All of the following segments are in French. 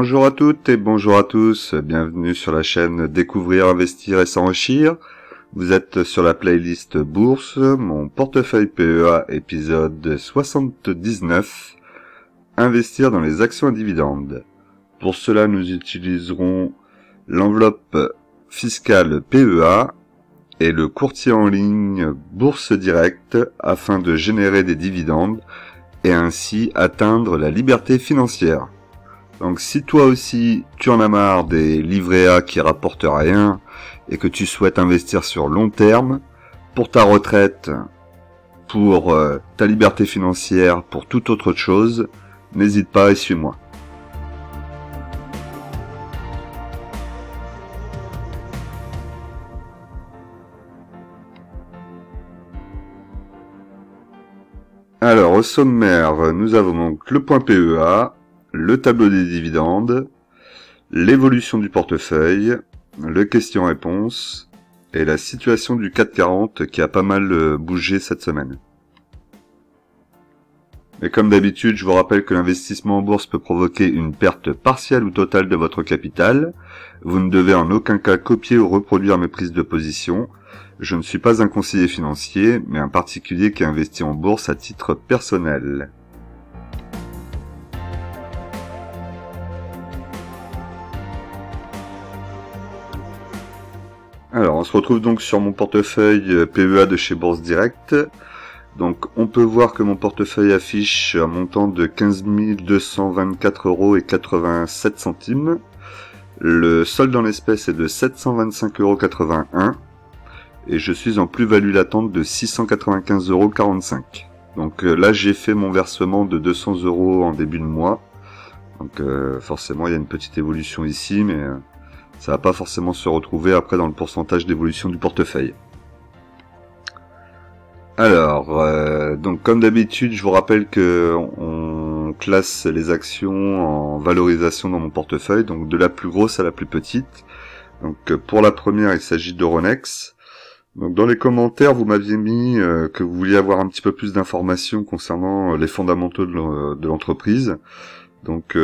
Bonjour à toutes et bonjour à tous, bienvenue sur la chaîne Découvrir, Investir et S'enrichir. Vous êtes sur la playlist Bourse, mon portefeuille PEA épisode 79, Investir dans les actions à dividendes. Pour cela, nous utiliserons l'enveloppe fiscale PEA et le courtier en ligne Bourse Direct afin de générer des dividendes et ainsi atteindre la liberté financière. Donc si toi aussi tu en as marre des livrets A qui rapportent rien et que tu souhaites investir sur long terme, pour ta retraite, pour ta liberté financière, pour toute autre chose, n'hésite pas et suis-moi. Alors au sommaire, nous avons donc le point PEA, le tableau des dividendes, l'évolution du portefeuille, le question-réponse et la situation du CAC 40 qui a pas mal bougé cette semaine. Et comme d'habitude, je vous rappelle que l'investissement en bourse peut provoquer une perte partielle ou totale de votre capital. Vous ne devez en aucun cas copier ou reproduire mes prises de position. Je ne suis pas un conseiller financier, mais un particulier qui investit en bourse à titre personnel. Alors, on se retrouve donc sur mon portefeuille PEA de chez Bourse Direct. Donc, on peut voir que mon portefeuille affiche un montant de 15 224,87 €. Le solde en espèces est de 725,81 € et je suis en plus-value latente de 695,45 €. Donc là, j'ai fait mon versement de 200 € en début de mois. Donc forcément, il y a une petite évolution ici, mais ça va pas forcément se retrouver après dans le pourcentage d'évolution du portefeuille. Alors, donc comme d'habitude, je vous rappelle que on classe les actions en valorisation dans mon portefeuille, donc de la plus grosse à la plus petite. Donc pour la première, il s'agit d'Euronext. Donc dans les commentaires, vous m'aviez mis que vous vouliez avoir un petit peu plus d'informations concernant les fondamentaux de l'entreprise. Donc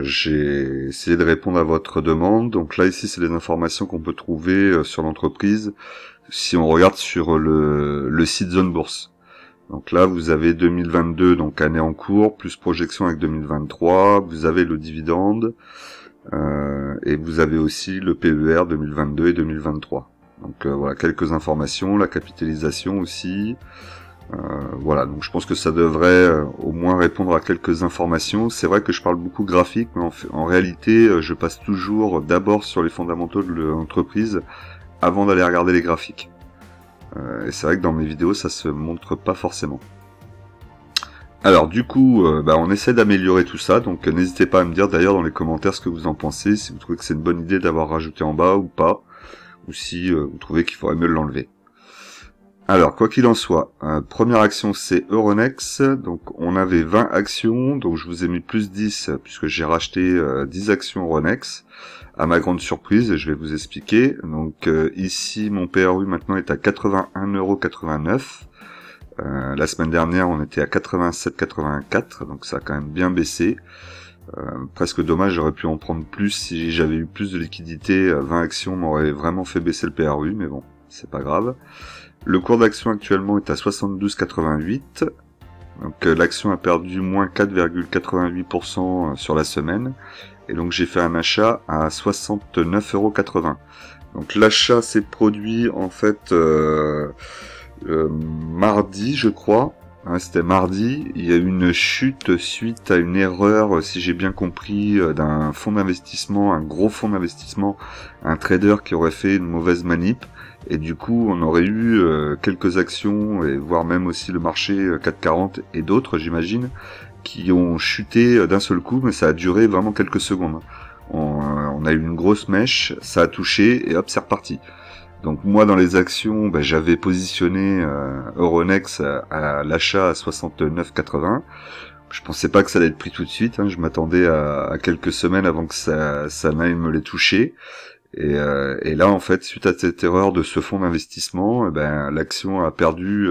j'ai essayé de répondre à votre demande. Donc là ici c'est les informations qu'on peut trouver sur l'entreprise si on regarde sur le site Zone Bourse. Donc là vous avez 2022, donc année en cours, plus projection avec 2023, vous avez le dividende et vous avez aussi le PER 2022 et 2023. Donc voilà, quelques informations, la capitalisation aussi. Voilà, donc je pense que ça devrait au moins répondre à quelques informations. C'est vrai que je parle beaucoup graphique, mais en réalité, je passe toujours d'abord sur les fondamentaux de l'entreprise avant d'aller regarder les graphiques. Et c'est vrai que dans mes vidéos, ça se montre pas forcément. Alors du coup, on essaie d'améliorer tout ça, donc n'hésitez pas à me dire d'ailleurs dans les commentaires ce que vous en pensez, si vous trouvez que c'est une bonne idée d'avoir rajouté en bas ou pas, ou si vous trouvez qu'il faudrait mieux l'enlever. Alors, quoi qu'il en soit, première action c'est Euronext, donc on avait 20 actions, donc je vous ai mis plus 10 puisque j'ai racheté 10 actions Euronext, à ma grande surprise, et je vais vous expliquer. Donc ici mon PRU maintenant est à 81,89 €, la semaine dernière on était à 87,84 €, donc ça a quand même bien baissé. Presque dommage, j'aurais pu en prendre plus si j'avais eu plus de liquidité. 20 actions m'auraient vraiment fait baisser le PRU, mais bon, c'est pas grave. Le cours d'action actuellement est à 72,88. Donc l'action a perdu moins 4,88% sur la semaine. Et donc j'ai fait un achat à 69,80 €. Donc l'achat s'est produit en fait mardi, je crois. C'était mardi, il y a eu une chute suite à une erreur, si j'ai bien compris, d'un fonds d'investissement, un gros fonds d'investissement, un trader qui aurait fait une mauvaise manip, et du coup on aurait eu quelques actions, et voire même aussi le marché CAC 40 et d'autres j'imagine, qui ont chuté d'un seul coup, mais ça a duré vraiment quelques secondes. On a eu une grosse mèche, ça a touché, et hop c'est reparti. Donc moi dans les actions, j'avais positionné Euronext à l'achat à 69,80. Je pensais pas que ça allait être pris tout de suite, je m'attendais à quelques semaines avant que ça n'aille me les toucher. Et là en fait, suite à cette erreur de ce fonds d'investissement, l'action a perdu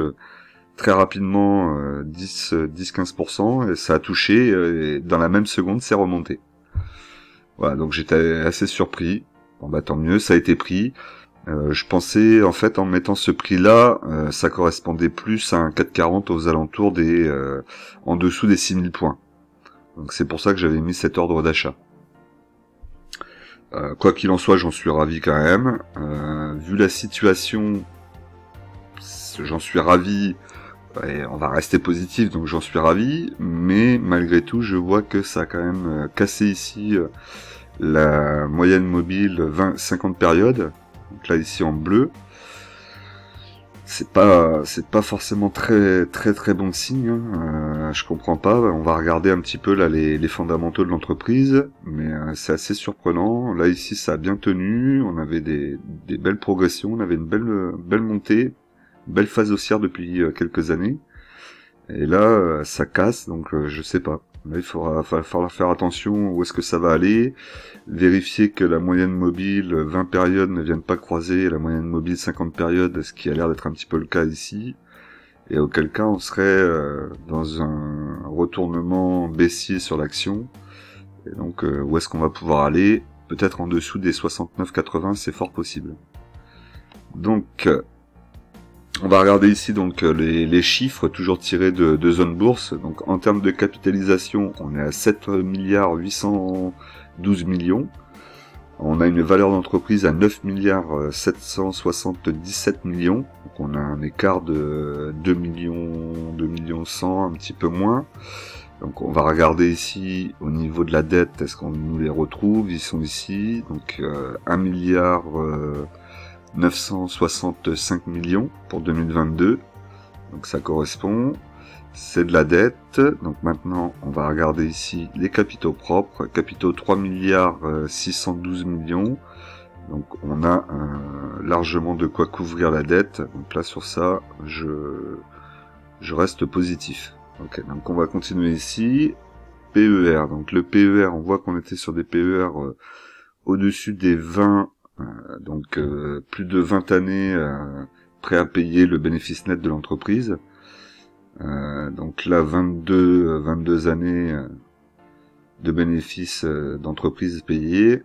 très rapidement 10-15% et ça a touché et dans la même seconde c'est remonté. Voilà, donc j'étais assez surpris. Bon bah tant mieux, ça a été pris. Je pensais, en fait, en mettant ce prix-là, ça correspondait plus à un 440 aux alentours des... en dessous des 6000 points. Donc c'est pour ça que j'avais mis cet ordre d'achat. Quoi qu'il en soit, j'en suis ravi quand même. Vu la situation, j'en suis ravi. Ouais, on va rester positif, donc j'en suis ravi. Mais malgré tout, je vois que ça a quand même cassé ici la moyenne mobile 20-50 périodes. Donc là ici en bleu. C'est pas forcément très bon signe, hein. Je comprends pas. On va regarder un petit peu là les fondamentaux de l'entreprise, mais c'est assez surprenant. Là ici ça a bien tenu, on avait des belles progressions, on avait une belle montée, une belle phase haussière depuis quelques années. Et là ça casse, donc je sais pas. Là va falloir faire attention où est-ce que ça va aller, vérifier que la moyenne mobile 20 périodes ne vienne pas croiser la moyenne mobile 50 périodes, ce qui a l'air d'être un petit peu le cas ici, et auquel cas on serait dans un retournement baissier sur l'action, et donc où est-ce qu'on va pouvoir aller, peut-être en dessous des 69,80, c'est fort possible. Donc on va regarder ici donc les chiffres toujours tirés de Zone Bourse. Donc en termes de capitalisation, on est à 7 milliards 812 millions. On a une valeur d'entreprise à 9 milliards 777 millions. Donc on a un écart de 2 millions 100, un petit peu moins. Donc on va regarder ici au niveau de la dette, est-ce qu'on nous les retrouve? Ils sont ici. Donc 1 milliard 965 millions pour 2022, donc ça correspond, c'est de la dette. Donc maintenant on va regarder ici les capitaux propres, capitaux 3 milliards 612 millions, donc on a largement de quoi couvrir la dette, donc là sur ça je reste positif. Ok, donc on va continuer ici, PER, donc le PER, on voit qu'on était sur des PER au-dessus des 20, donc plus de 20 années prêt à payer le bénéfice net de l'entreprise. Donc là 22 années de bénéfices d'entreprise payés.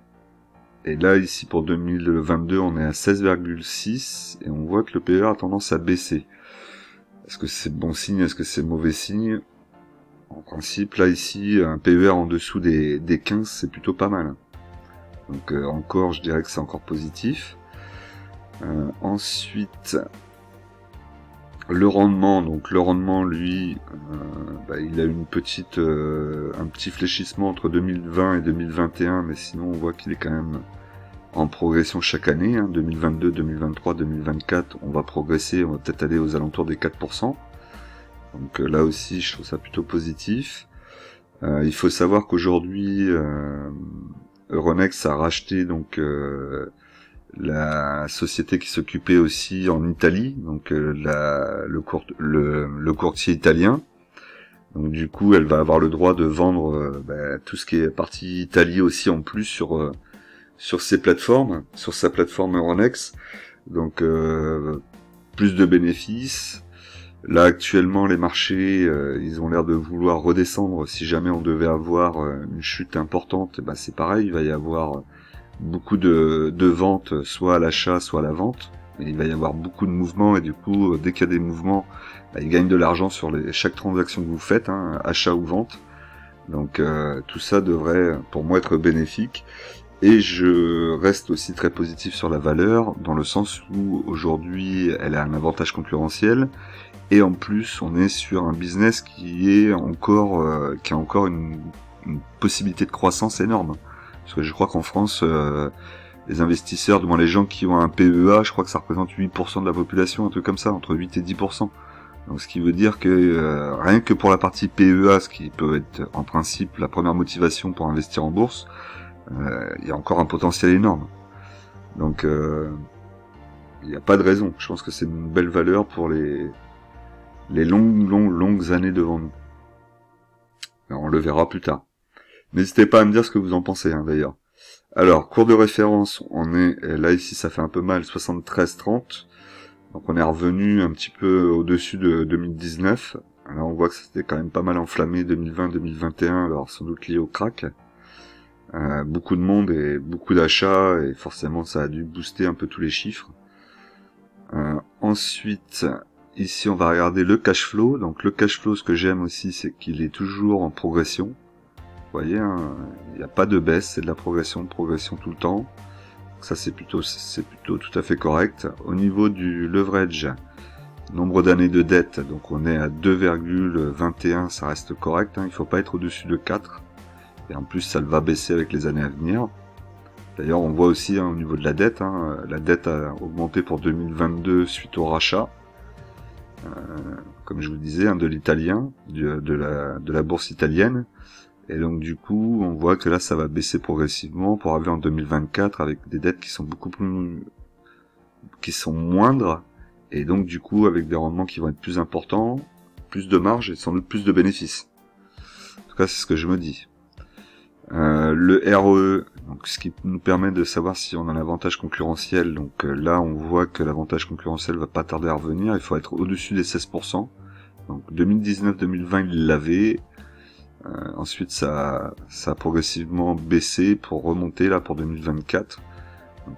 Et là ici pour 2022 on est à 16,6 et on voit que le PER a tendance à baisser. Est-ce que c'est bon signe, est-ce que c'est mauvais signe? En principe là ici un PER en dessous des 15 c'est plutôt pas mal. Donc encore, je dirais que c'est encore positif. Ensuite, le rendement. Donc le rendement, lui, il a une un petit fléchissement entre 2020 et 2021, mais sinon on voit qu'il est quand même en progression chaque année. Hein, 2022, 2023, 2024, on va progresser, on va peut-être aller aux alentours des 4%. Donc là aussi, je trouve ça plutôt positif. Il faut savoir qu'aujourd'hui, Euronext a racheté donc la société qui s'occupait aussi en Italie, donc le courtier italien. Donc du coup, elle va avoir le droit de vendre tout ce qui est partie Italie aussi en plus sur ses plateformes, sur sa plateforme Euronext. Donc plus de bénéfices. Là actuellement les marchés ils ont l'air de vouloir redescendre. Si jamais on devait avoir une chute importante, c'est pareil, il va y avoir beaucoup de ventes, soit à l'achat soit à la vente, et il va y avoir beaucoup de mouvements, et du coup dès qu'il y a des mouvements, ils gagnent de l'argent sur chaque transaction que vous faites, hein, achat ou vente. Donc tout ça devrait pour moi être bénéfique. Et je reste aussi très positif sur la valeur, dans le sens où aujourd'hui elle a un avantage concurrentiel. Et en plus, on est sur un business qui a encore une possibilité de croissance énorme. Parce que je crois qu'en France, les investisseurs, du moins les gens qui ont un PEA, je crois que ça représente 8% de la population, un truc comme ça, entre 8 et 10%. Donc ce qui veut dire que rien que pour la partie PEA, ce qui peut être en principe la première motivation pour investir en bourse, il y a encore un potentiel énorme. Donc il n'y a pas de raison. Je pense que c'est une belle valeur pour les longues années devant nous. Alors, on le verra plus tard. N'hésitez pas à me dire ce que vous en pensez, hein, d'ailleurs. Alors, cours de référence, on est, là ici ça fait un peu mal, 73,30. Donc on est revenu un petit peu au-dessus de 2019. Alors on voit que c'était quand même pas mal enflammé 2020-2021, alors sans doute lié au crack. beaucoup de monde et beaucoup d'achats, et forcément ça a dû booster un peu tous les chiffres. Ensuite, ici on va regarder le cash flow. Donc le cash flow, ce que j'aime aussi, c'est qu'il est toujours en progression. Vous voyez, hein, il n'y a pas de baisse, c'est de la progression tout le temps. Donc ça c'est plutôt tout à fait correct. Au niveau du leverage, nombre d'années de dette, donc on est à 2,21, ça reste correct, hein, il faut pas être au-dessus de 4. Et en plus, ça va baisser avec les années à venir. D'ailleurs, on voit aussi au niveau de la dette, la dette a augmenté pour 2022 suite au rachat, comme je vous disais, de l'italien, de la bourse italienne. Et donc du coup, on voit que là, ça va baisser progressivement pour arriver en 2024 avec des dettes qui sont qui sont moindres, et donc du coup avec des rendements qui vont être plus importants, plus de marge et sans doute plus de bénéfices. En tout cas, c'est ce que je me dis. Le ROE, donc ce qui nous permet de savoir si on a l'avantage concurrentiel. Donc là, on voit que l'avantage concurrentiel va pas tarder à revenir. Il faut être au-dessus des 16%. Donc 2019-2020, il l'avait. Ensuite, ça a progressivement baissé pour remonter là pour 2024.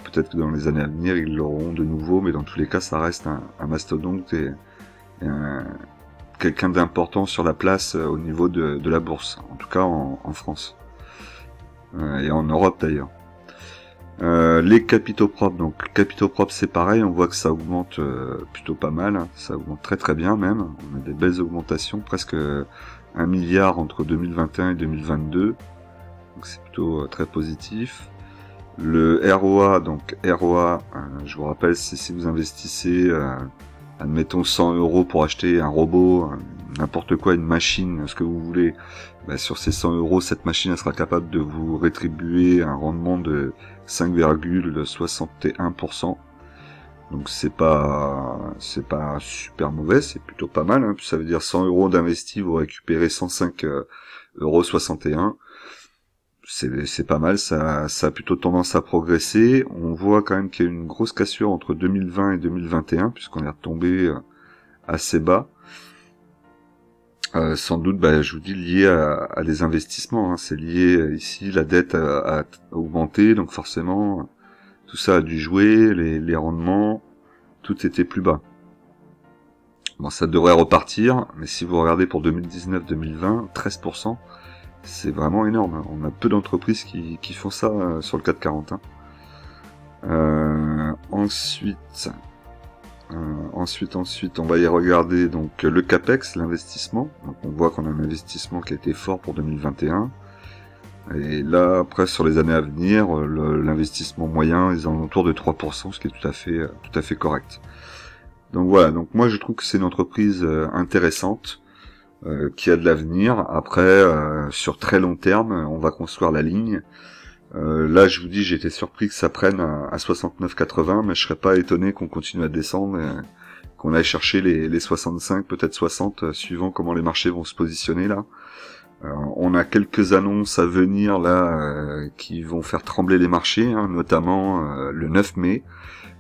Peut-être que dans les années à venir, ils l'auront de nouveau, mais dans tous les cas, ça reste un mastodonte et quelqu'un d'important sur la place au niveau de la bourse, en tout cas en France. Et en Europe d'ailleurs. Les capitaux propres, donc capitaux propres c'est pareil, on voit que ça augmente plutôt pas mal, hein, ça augmente très très bien même, on a des belles augmentations, presque 1 milliard entre 2021 et 2022, donc c'est plutôt très positif. Le ROA, donc ROA, je vous rappelle, c'est si vous investissez, admettons 100 € pour acheter un robot, n'importe quoi, une machine, ce que vous voulez, sur ces 100 €, cette machine elle sera capable de vous rétribuer un rendement de 5,61%. Donc c'est pas super mauvais, c'est plutôt pas mal, hein. Ça veut dire 100 € d'investi, vous récupérez 105,61 €. C'est pas mal, ça a plutôt tendance à progresser. On voit quand même qu'il y a eu une grosse cassure entre 2020 et 2021, puisqu'on est retombé assez bas. Sans doute, je vous dis, lié à les investissements, hein. C'est lié ici, la dette a augmenté, donc forcément, tout ça a dû jouer, les rendements, tout était plus bas. Bon, ça devrait repartir, mais si vous regardez pour 2019-2020, 13%, c'est vraiment énorme, hein. On a peu d'entreprises qui font ça sur le CAC 40. Ensuite, on va y regarder donc le CAPEX, l'investissement. Donc on voit qu'on a un investissement qui a été fort pour 2021. Et là, après, sur les années à venir, l'investissement moyen est autour de 3%, ce qui est tout à fait correct. Donc voilà, donc moi je trouve que c'est une entreprise intéressante, qui a de l'avenir. Après, sur très long terme, on va construire la ligne. Là, je vous dis, j'ai été surpris que ça prenne à 69,80, mais je serais pas étonné qu'on continue à descendre, qu'on aille chercher les 65, peut-être 60, suivant comment les marchés vont se positionner là. On a quelques annonces à venir là qui vont faire trembler les marchés, hein, notamment le 9 mai.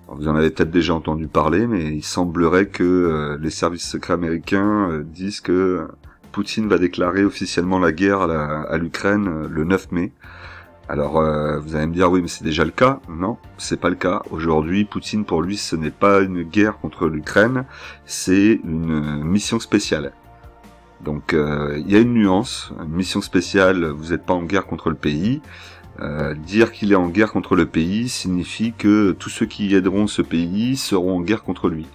Alors, vous en avez peut-être déjà entendu parler, mais il semblerait que les services secrets américains disent que Poutine va déclarer officiellement la guerre à l'Ukraine le 9 mai. Alors, vous allez me dire, oui, mais c'est déjà le cas. Non, c'est pas le cas. Aujourd'hui, Poutine, pour lui, ce n'est pas une guerre contre l'Ukraine, c'est une mission spéciale. Donc, il y a une nuance. Une mission spéciale, vous n'êtes pas en guerre contre le pays. Dire qu'il est en guerre contre le pays signifie que tous ceux qui aideront ce pays seront en guerre contre lui.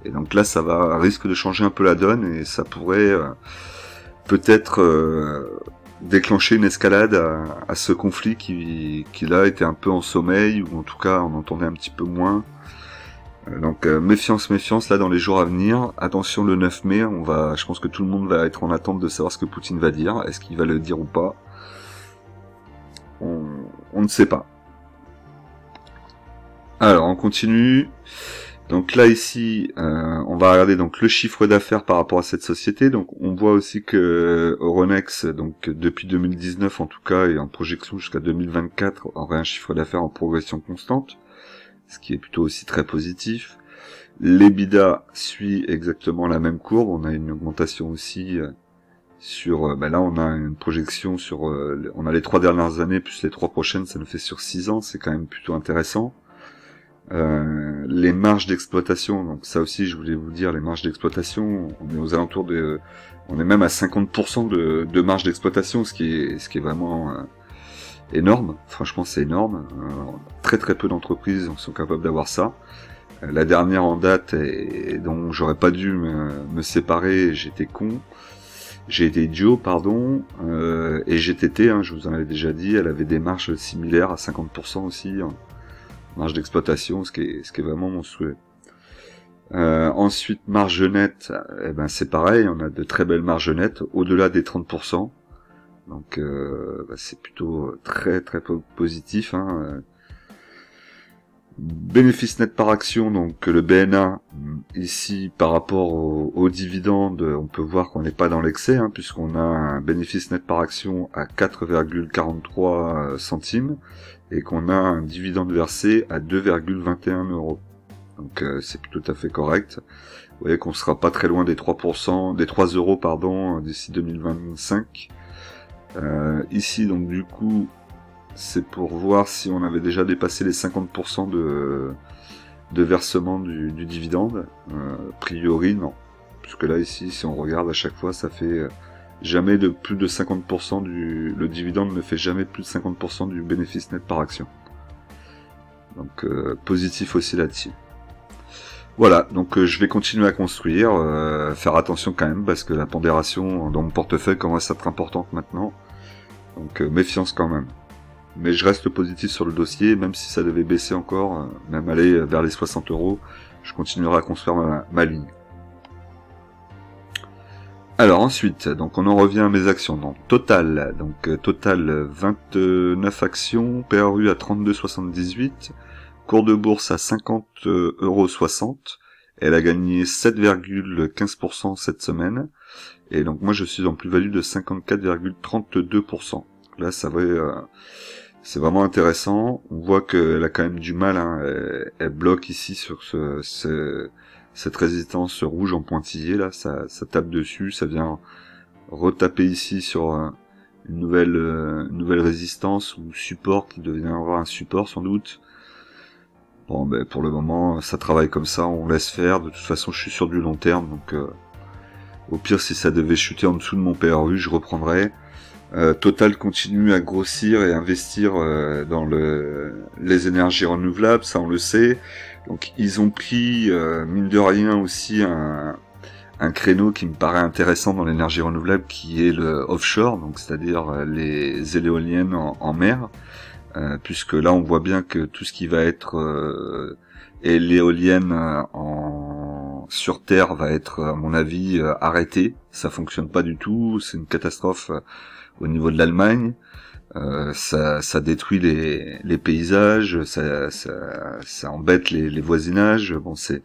Et donc là, ça risque de changer un peu la donne, et ça pourrait peut-être déclencher une escalade à ce conflit qui là était un peu en sommeil, ou en tout cas on entendait un petit peu moins. Donc méfiance là dans les jours à venir. Attention, le 9 mai, je pense que tout le monde va être en attente de savoir ce que Poutine va dire. Est-ce qu'il va le dire ou pas? On ne sait pas. Alors on continue. Donc là ici, on va regarder donc le chiffre d'affaires par rapport à cette société. Donc on voit aussi que Euronext, donc depuis 2019 en tout cas, et en projection jusqu'à 2024, aurait un chiffre d'affaires en progression constante, ce qui est plutôt aussi très positif. L'EBITDA suit exactement la même courbe. On a une augmentation aussi sur là on a une projection sur on a les 3 dernières années plus les 3 prochaines, ça nous fait sur 6 ans, c'est quand même plutôt intéressant. Les marges d'exploitation, donc ça aussi je voulais vous dire, les marges d'exploitation, on est aux alentours on est même à 50% de marge d'exploitation, ce qui est vraiment énorme. Franchement c'est énorme. Très très peu d'entreprises sont capables d'avoir ça. La dernière en date, et dont j'aurais pas dû me séparer, j'étais con. J'ai été idiot, pardon, et GTT, je vous en avais déjà dit, elle avait des marges similaires à 50% aussi, marge d'exploitation, ce qui est vraiment monstrueux. Ensuite, marge nette, c'est pareil, on a de très belles marges nettes, au-delà des 30%, donc c'est plutôt très très positif. Bénéfice net par action, donc le BNA, ici par rapport aux dividendes, on peut voir qu'on n'est pas dans l'excès, puisqu'on a un bénéfice net par action à 4,43 centimes et qu'on a un dividende versé à 2,21 €. Donc c'est tout à fait correct. Vous voyez qu'on sera pas très loin des 3%, des 3 euros pardon, d'ici 2025. Ici donc du coup c'est pour voir si on avait déjà dépassé les 50% de versement du dividende. A priori, non. Puisque là, ici, si on regarde à chaque fois, ça fait jamais de plus de 50% le dividende ne fait jamais plus de 50% du bénéfice net par action. Donc, positif aussi là-dessus. Voilà, donc je vais continuer à construire, faire attention quand même, parce que la pondération dans mon portefeuille commence à être importante maintenant. Donc, méfiance quand même. Mais je reste positif sur le dossier, même si ça devait baisser encore, même aller vers les 60 €, je continuerai à construire ma ligne. Alors ensuite, donc on en revient à mes actions. Donc Total, Total 29 actions, PRU à 32,78, cours de bourse à 50,60 €. Elle a gagné 7,15% cette semaine. Et donc moi je suis en plus-value de 54,32%. Là ça va... c'est vraiment intéressant. On voit qu'elle a quand même du mal. Elle bloque ici sur cette résistance rouge en pointillé. Là, ça tape dessus. Ça vient retaper ici sur une nouvelle résistance ou support qui deviendra un support sans doute. Bon, pour le moment, ça travaille comme ça. On laisse faire. De toute façon, je suis sur du long terme. Donc, au pire, si ça devait chuter en dessous de mon PRU, je reprendrai. Total continue à grossir et investir dans les énergies renouvelables, ça on le sait. Donc ils ont pris, mine de rien aussi, un créneau qui me paraît intéressant dans l'énergie renouvelable, qui est le offshore, donc c'est-à-dire les éoliennes en mer, puisque là on voit bien que tout ce qui va être et l'éolienne sur Terre va être, à mon avis, arrêté. Ça fonctionne pas du tout, c'est une catastrophe au niveau de l'Allemagne. Ça détruit les paysages, ça embête les voisinages. Bon, c'est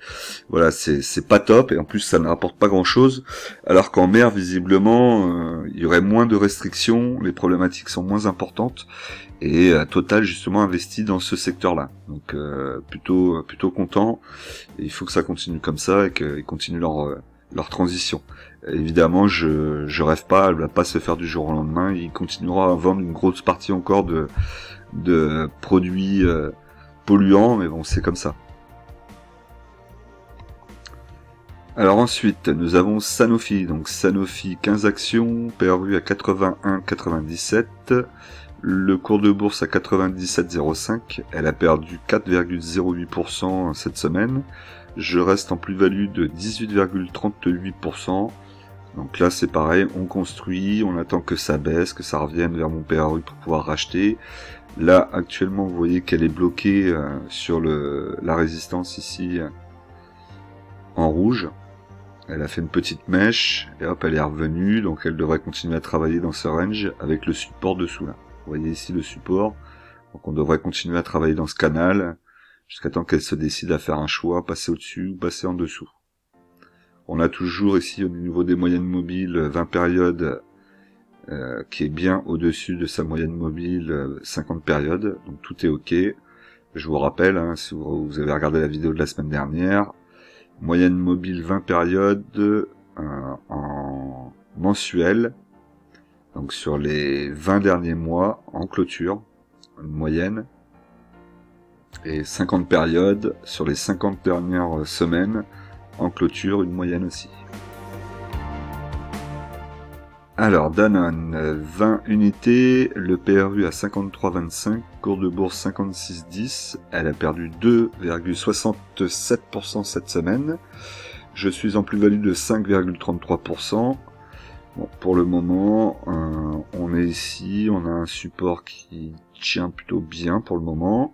pas top, et en plus ça ne rapporte pas grand chose. Alors qu'en mer, visiblement, il y aurait moins de restrictions, les problématiques sont moins importantes, et Total justement investi dans ce secteur-là. Donc plutôt content. Et il faut que ça continue comme ça et qu'ils continuent leur transition. Évidemment, je rêve pas, elle va pas se faire du jour au lendemain. Il continuera à vendre une grosse partie encore de produits polluants, mais bon, c'est comme ça. Alors ensuite, nous avons Sanofi. Donc Sanofi, 15 actions, PRU à 81,97, le cours de bourse à 97,05. Elle a perdu 4,08% cette semaine. Je reste en plus-value de 18,38%. Donc là c'est pareil, on construit, on attend que ça baisse, que ça revienne vers mon PRU pour pouvoir racheter. Là actuellement vous voyez qu'elle est bloquée sur la résistance ici en rouge. Elle a fait une petite mèche et hop elle est revenue, donc elle devrait continuer à travailler dans ce range avec le support dessous là. Vous voyez ici le support, donc on devrait continuer à travailler dans ce canal jusqu'à temps qu'elle se décide à faire un choix, passer au-dessus ou passer en dessous. On a toujours ici au niveau des moyennes mobiles 20 périodes qui est bien au-dessus de sa moyenne mobile 50 périodes, donc tout est ok. Je vous rappelle, si vous avez regardé la vidéo de la semaine dernière, moyenne mobile 20 périodes en mensuel, Donc sur les 20 derniers mois en clôture, une moyenne, et 50 périodes sur les 50 dernières semaines en clôture, une moyenne aussi. Alors Danone, 20 unités, le PRU à 53,25, cours de bourse 56,10, elle a perdu 2,67% cette semaine. Je suis en plus-value de 5,33%. Bon, pour le moment, on est ici, on a un support qui tient plutôt bien pour le moment.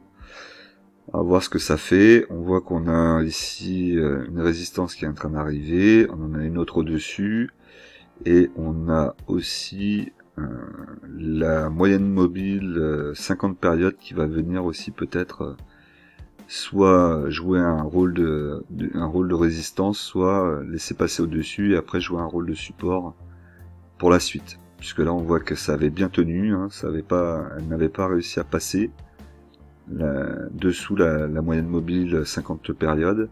On va voir ce que ça fait. On voit qu'on a ici une résistance qui est en train d'arriver, on en a une autre au-dessus. Et on a aussi la moyenne mobile 50 périodes qui va venir aussi peut-être soit jouer un rôle de résistance, soit laisser passer au-dessus et après jouer un rôle de support pour la suite. Puisque là on voit que ça avait bien tenu, hein, elle n'avait pas réussi à passer dessous la moyenne mobile 50 périodes.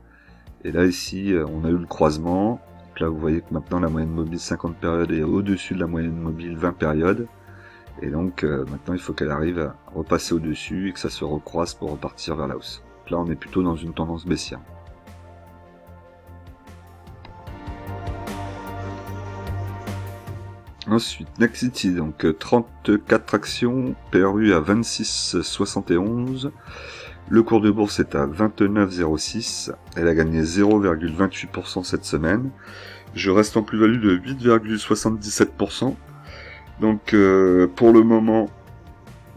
Et là ici on a eu le croisement. Donc là vous voyez que maintenant la moyenne mobile 50 périodes est au-dessus de la moyenne mobile 20 périodes. Et donc maintenant il faut qu'elle arrive à repasser au-dessus et que ça se recroise pour repartir vers la hausse. Donc là on est plutôt dans une tendance baissière. Ensuite, Nexity, donc 34 actions, PRU à 26,71. Le cours de bourse est à 29,06. Elle a gagné 0,28% cette semaine. Je reste en plus-value de 8,77%. Donc pour le moment,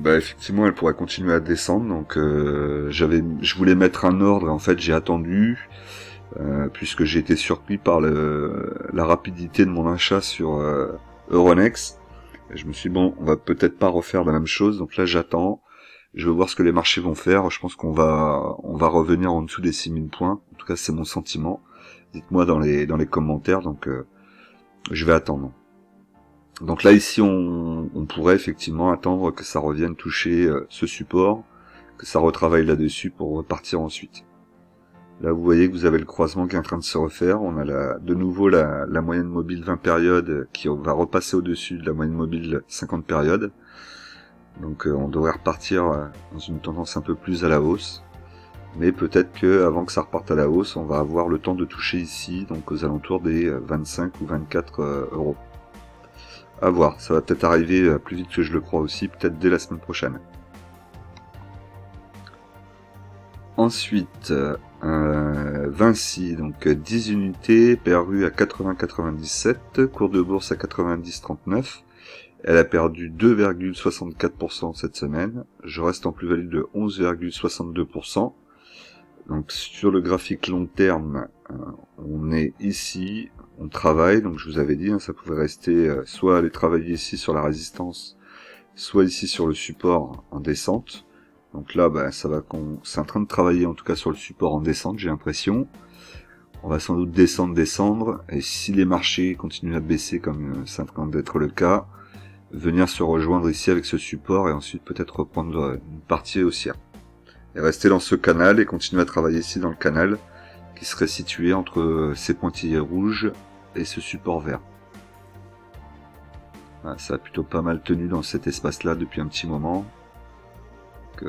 effectivement, elle pourrait continuer à descendre. Donc je voulais mettre un ordre et en fait j'ai attendu puisque j'ai été surpris par la rapidité de mon achat sur Euronext. Et je me suis dit, bon, on va peut-être pas refaire la même chose. Donc là j'attends. Je veux voir ce que les marchés vont faire. Je pense qu'on va revenir en dessous des 6000 points. En tout cas, c'est mon sentiment. Dites-moi dans les commentaires. Donc, je vais attendre. Donc là, ici, on pourrait effectivement attendre que ça revienne toucher ce support, que ça retravaille là-dessus pour repartir ensuite. Là, vous voyez que vous avez le croisement qui est en train de se refaire. On a de nouveau la moyenne mobile 20 périodes qui va repasser au-dessus de la moyenne mobile 50 périodes. Donc on devrait repartir dans une tendance un peu plus à la hausse. Mais peut-être que avant que ça reparte à la hausse, on va avoir le temps de toucher ici, donc aux alentours des 25 ou 24 euros. À voir, ça va peut-être arriver plus vite que je le crois aussi, peut-être dès la semaine prochaine. Ensuite, Vinci, donc 10 unités, PRU à 80,97, cours de bourse à 90,39. Elle a perdu 2,64% cette semaine. Je reste en plus-value de 11,62%. Donc sur le graphique long terme, on est ici, on travaille. Donc je vous avais dit, ça pouvait rester soit aller travailler ici sur la résistance, soit ici sur le support en descente. Donc là, c'est en train de travailler en tout cas sur le support en descente, j'ai l'impression. On va sans doute descendre. Et si les marchés continuent à baisser comme c'est en train d'être le cas, venir se rejoindre ici avec ce support et ensuite peut-être reprendre une partie haussière. Et rester dans ce canal et continuer à travailler ici dans le canal qui serait situé entre ces pointillés rouges et ce support vert. Voilà, ça a plutôt pas mal tenu dans cet espace-là depuis un petit moment. Donc, à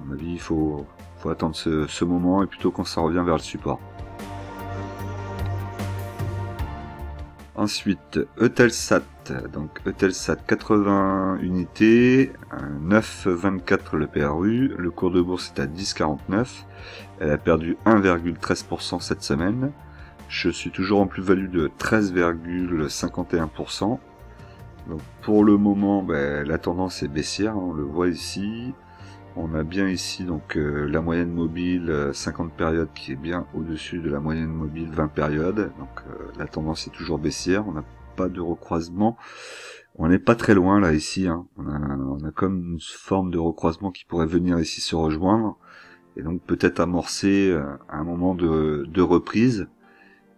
mon avis, il faut attendre ce moment et plutôt quand ça revient vers le support. Ensuite, Eutelsat, donc Eutelsat 80 unités, 9,24 le PRU, le cours de bourse est à 10,49, elle a perdu 1,13% cette semaine, je suis toujours en plus-value de 13,51%, donc pour le moment la tendance est baissière, on le voit ici. On a bien ici donc la moyenne mobile 50 périodes qui est bien au-dessus de la moyenne mobile 20 périodes. Donc la tendance est toujours baissière, on n'a pas de recroisement. On n'est pas très loin là ici, hein. On a comme une forme de recroisement qui pourrait venir ici se rejoindre. Et donc peut-être amorcer un moment de reprise.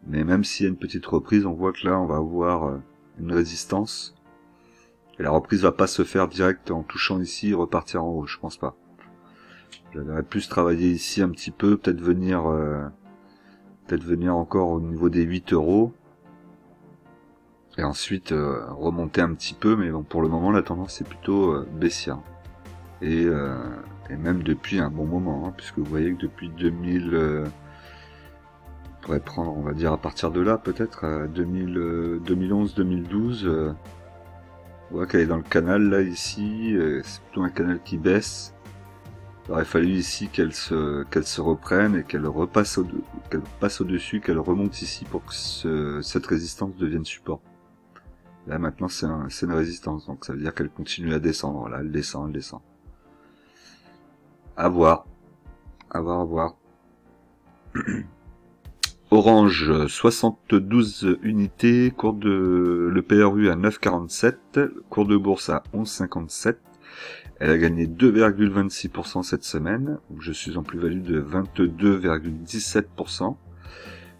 Mais même s'il y a une petite reprise, on voit que là on va avoir une résistance. Et la reprise va pas se faire direct en touchant ici et repartir en haut, je pense pas. J'aimerais plus travailler ici un petit peu, peut-être venir encore au niveau des 8 euros. et ensuite remonter un petit peu, mais bon, pour le moment la tendance est plutôt baissière, et même depuis un bon moment, hein, puisque vous voyez que depuis 2000, on pourrait prendre, on va dire à partir de là peut-être, 2011-2012, on voit qu'elle est dans le canal là ici, c'est plutôt un canal qui baisse. Il aurait fallu ici qu'elle se reprenne et qu'elle passe au-dessus, qu'elle remonte ici pour que cette résistance devienne support. Là maintenant c'est une résistance, donc ça veut dire qu'elle continue à descendre. Là elle descend, elle descend. À voir. À voir, à voir. Orange, 72 unités, cours de le PRU à 9,47, cours de bourse à 11,57. Elle a gagné 2,26% cette semaine. Je suis en plus-value de 22,17%.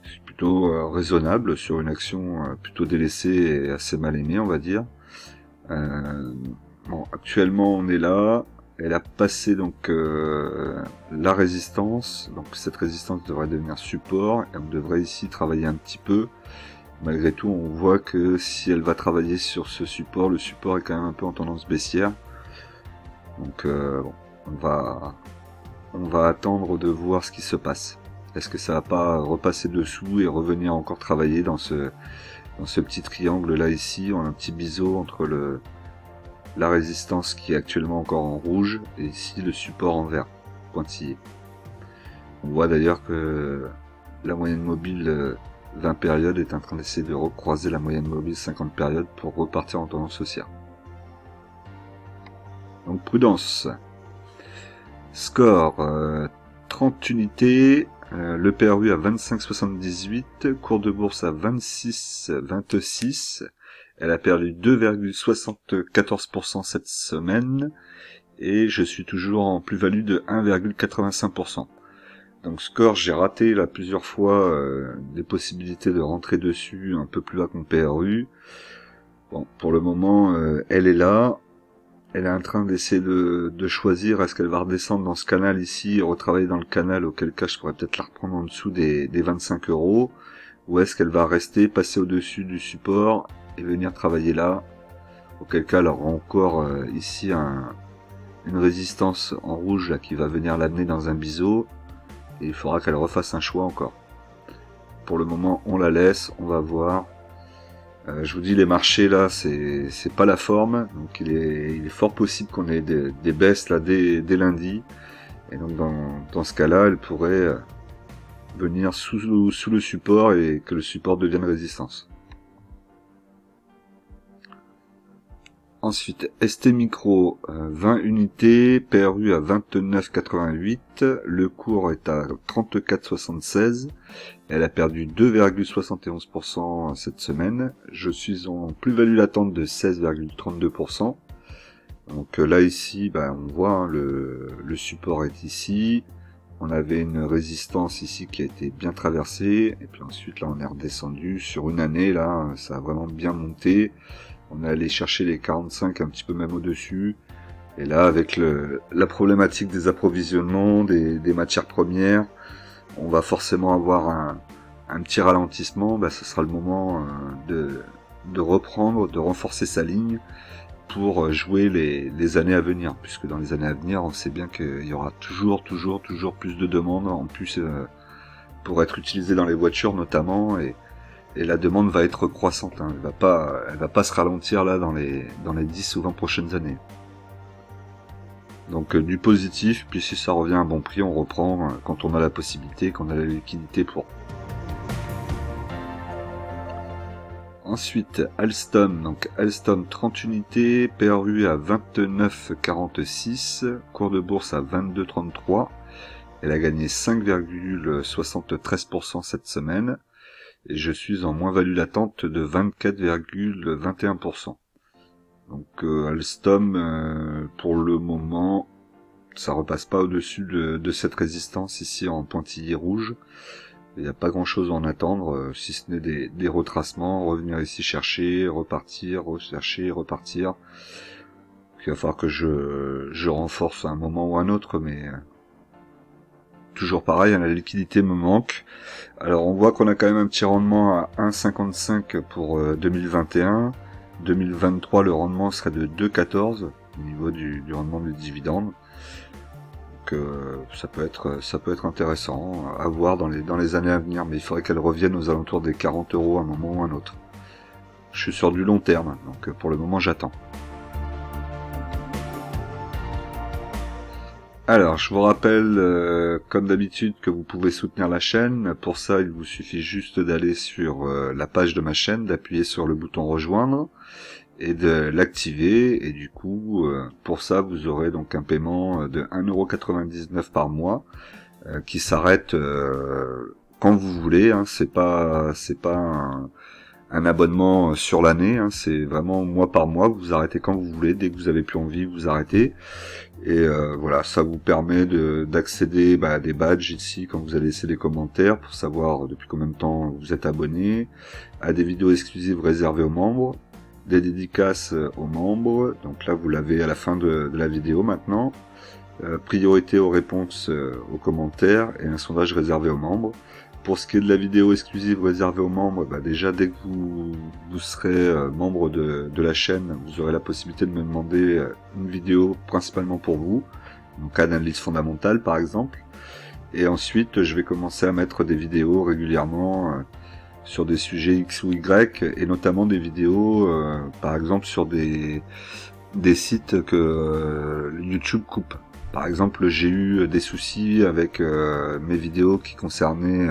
C'est plutôt raisonnable sur une action plutôt délaissée et assez mal aimée, on va dire. Bon, actuellement, on est là. Elle a passé donc la résistance. Donc cette résistance devrait devenir support. Et on devrait ici travailler un petit peu. Malgré tout, on voit que si elle va travailler sur ce support, le support est quand même un peu en tendance baissière. Donc bon, on va attendre de voir ce qui se passe. Est-ce que ça va pas repasser dessous et revenir encore travailler dans ce petit triangle là ici? On a un petit biseau entre la résistance qui est actuellement encore en rouge et ici le support en vert pointillé. On voit d'ailleurs que la moyenne mobile 20 périodes est en train d'essayer de recroiser la moyenne mobile 50 périodes pour repartir en tendance haussière. Donc prudence. Score 30 unités, le PRU à 25,78, cours de bourse à 26,26. Elle a perdu 2,74% cette semaine et je suis toujours en plus-value de 1,85%. Donc score, j'ai raté là plusieurs fois des possibilités de rentrer dessus un peu plus bas que mon PRU. Bon, pour le moment, elle est là. Elle est en train d'essayer de choisir, est-ce qu'elle va redescendre dans ce canal ici et retravailler dans le canal, auquel cas je pourrais peut-être la reprendre en dessous des 25 €, ou est-ce qu'elle va rester, passer au-dessus du support et venir travailler là, auquel cas elle aura encore ici une résistance en rouge là, qui va venir l'amener dans un biseau, et il faudra qu'elle refasse un choix encore. Pour le moment on la laisse, on va voir. Je vous dis, les marchés là, c'est pas la forme, donc il est fort possible qu'on ait des baisses là dès lundi, et donc dans ce cas-là, elle pourrait venir sous le support et que le support devienne résistance. Ensuite, ST Micro, 20 unités, PRU à 29,88, le cours est à 34,76, elle a perdu 2,71% cette semaine, je suis en plus-value latente de 16,32%, donc là ici, on voit, hein, le support est ici, on avait une résistance ici qui a été bien traversée, et puis ensuite là on est redescendu, sur une année là, ça a vraiment bien monté. On est allé chercher les 45 un petit peu même au-dessus. Et là, avec la problématique des approvisionnements, des matières premières, on va forcément avoir un petit ralentissement. Ce sera le moment de reprendre, de renforcer sa ligne pour jouer les années à venir. Puisque dans les années à venir, on sait bien qu'il y aura toujours plus de demandes, en plus pour être utilisé dans les voitures notamment. Et la demande va être croissante, hein. Elle va pas se ralentir là dans les 10 ou 20 prochaines années. Donc du positif, puis si ça revient à un bon prix, on reprend quand on a la possibilité, quand on a la liquidité pour. Ensuite, Alstom, donc Alstom 30 unités, PRU à 29,46, cours de bourse à 22,33. Elle a gagné 5,73% cette semaine. Et je suis en moins-value latente de 24,21%. Donc Alstom, pour le moment, ça repasse pas au-dessus de cette résistance ici en pointillé rouge. Il n'y a pas grand-chose à en attendre, si ce n'est des retracements, revenir ici chercher, repartir, rechercher, repartir. Il va falloir que je renforce à un moment ou à un autre, mais toujours pareil, hein, la liquidité me manque. Alors on voit qu'on a quand même un petit rendement à 1,55 pour 2021. 2023, le rendement serait de 2,14 au niveau du rendement du dividende. Donc ça peut être intéressant à voir dans les années à venir, mais il faudrait qu'elle revienne aux alentours des 40 € à un moment ou un autre. Je suis sur du long terme, donc pour le moment j'attends. Alors, je vous rappelle, comme d'habitude, que vous pouvez soutenir la chaîne. Pour ça, il vous suffit juste d'aller sur la page de ma chaîne, d'appuyer sur le bouton rejoindre et de l'activer. Et du coup, pour ça, vous aurez donc un paiement de 1,99 € par mois qui s'arrête quand vous voulez. Hein. C'est pas un abonnement sur l'année. Hein. C'est vraiment mois par mois. Vous arrêtez quand vous voulez. Dès que vous avez plus envie, vous arrêtez. Et voilà, ça vous permet d'accéder à des badges ici quand vous allez laisser des commentaires pour savoir depuis combien de temps vous êtes abonné, à des vidéos exclusives réservées aux membres, des dédicaces aux membres, donc là vous l'avez à la fin de la vidéo maintenant, priorité aux réponses aux commentaires et un sondage réservé aux membres. Pour ce qui est de la vidéo exclusive réservée aux membres, déjà dès que vous serez membre de la chaîne, vous aurez la possibilité de me demander une vidéo principalement pour vous, donc analyse fondamentale par exemple. Et ensuite, je vais commencer à mettre des vidéos régulièrement sur des sujets X ou Y, et notamment des vidéos par exemple sur des sites que YouTube coupe. Par exemple, j'ai eu des soucis avec mes vidéos qui concernaient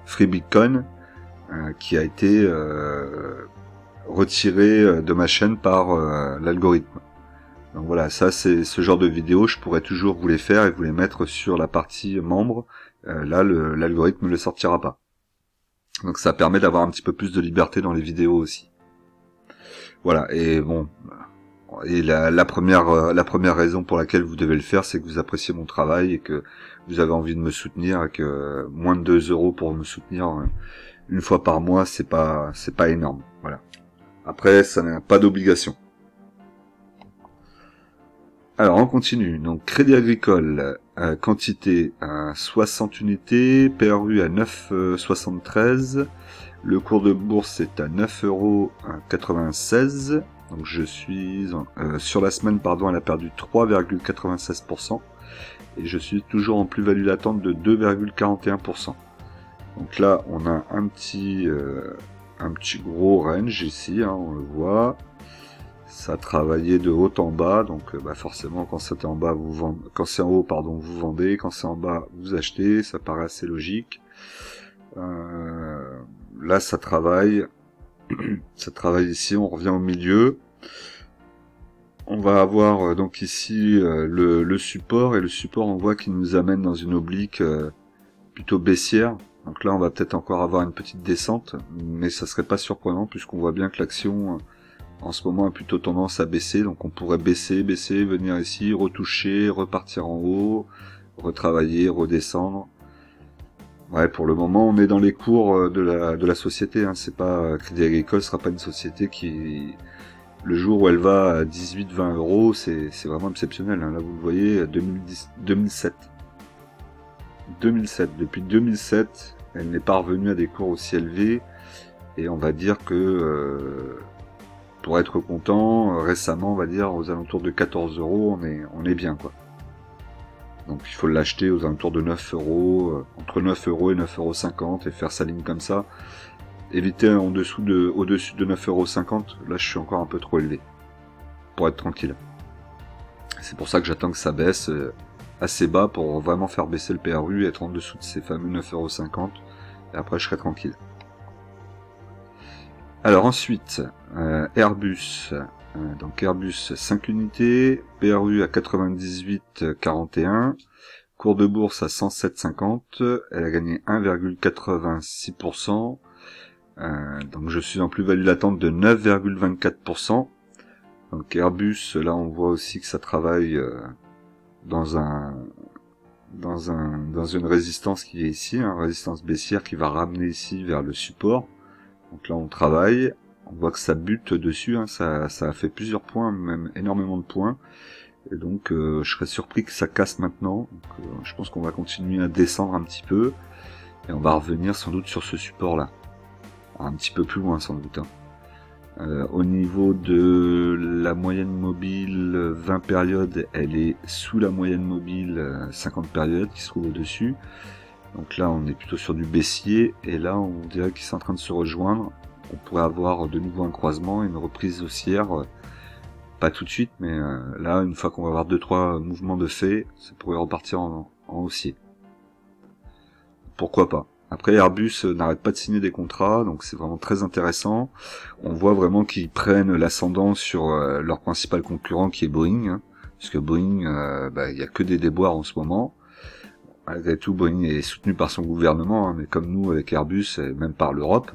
Free Bitcoin, qui a été retiré de ma chaîne par l'algorithme. Donc voilà, ça c'est ce genre de vidéos, je pourrais toujours vous les faire et vous les mettre sur la partie membre. Là, l'algorithme ne le sortira pas. Donc ça permet d'avoir un petit peu plus de liberté dans les vidéos aussi. Voilà, et bon... Et la première raison pour laquelle vous devez le faire, c'est que vous appréciez mon travail et que vous avez envie de me soutenir, et que moins de 2 € pour me soutenir une fois par mois, c'est pas énorme. Voilà. Après, ça n'a pas d'obligation. Alors on continue. Donc Crédit Agricole, quantité 60 unités, PRU à 9,73. Le cours de bourse est à 9,96 €. Donc je suis sur la semaine, elle a perdu 3,96% et je suis toujours en plus-value latente de 2,41%. Donc là, on a un petit gros range ici, hein, on le voit. Ça a travaillé de haut en bas, donc forcément quand c'est en bas quand c'est en haut vous vendez, quand c'est en bas vous achetez, ça paraît assez logique. Là ça travaille. Ça travaille ici, on revient au milieu. On va avoir donc ici le support, et le support on voit qu'il nous amène dans une oblique plutôt baissière. Donc là on va peut-être encore avoir une petite descente, mais ça serait pas surprenant puisqu'on voit bien que l'action en ce moment a plutôt tendance à baisser. Donc on pourrait baisser, venir ici, retoucher, repartir en haut, retravailler, redescendre. Ouais, pour le moment, on est dans les cours de la société. Hein. C'est pas Crédit Agricole sera pas une société qui, le jour où elle va à 18-20 €, c'est vraiment exceptionnel. Hein. Là, vous le voyez, 2007. Depuis 2007, elle n'est pas revenue à des cours aussi élevés. Et on va dire que pour être content, récemment, on va dire aux alentours de 14 €, on est bien quoi. Donc il faut l'acheter aux alentours de 9 €, entre 9 € et 9,50 € et faire sa ligne comme ça. Éviter au-dessus de 9,50 €, là je suis encore un peu trop élevé pour être tranquille. C'est pour ça que j'attends que ça baisse assez bas pour vraiment faire baisser le PRU et être en dessous de ces fameux 9,50 €, et après je serai tranquille. Alors ensuite, Airbus. Donc Airbus 5 unités, PRU à 98,41, cours de bourse à 107,50, elle a gagné 1,86%, donc je suis en plus-value latente de 9,24%. Donc Airbus, là on voit aussi que ça travaille dans une résistance qui est ici, résistance baissière qui va ramener ici vers le support. Donc là on travaille. On voit que ça bute dessus, hein, ça a fait plusieurs points, même énormément de points. Et donc je serais surpris que ça casse maintenant. Donc, je pense qu'on va continuer à descendre un petit peu et on va revenir sans doute sur ce support là, un petit peu plus loin sans doute, hein. Au niveau de la moyenne mobile 20 périodes, elle est sous la moyenne mobile 50 périodes qui se trouve au-dessus. Donc là on est plutôt sur du baissier et là on dirait qu'ils sont en train de se rejoindre. On pourrait avoir de nouveau un croisement et une reprise haussière, pas tout de suite, mais là une fois qu'on va avoir 2-3 mouvements de fait, ça pourrait repartir en haussier. Pourquoi pas. Après Airbus n'arrête pas de signer des contrats, donc c'est vraiment très intéressant. On voit vraiment qu'ils prennent l'ascendant sur leur principal concurrent qui est Boeing, hein, puisque Boeing, il y a que des déboires en ce moment. Malgré tout, Boeing est soutenu par son gouvernement, hein, mais comme nous avec Airbus, et même par l'Europe.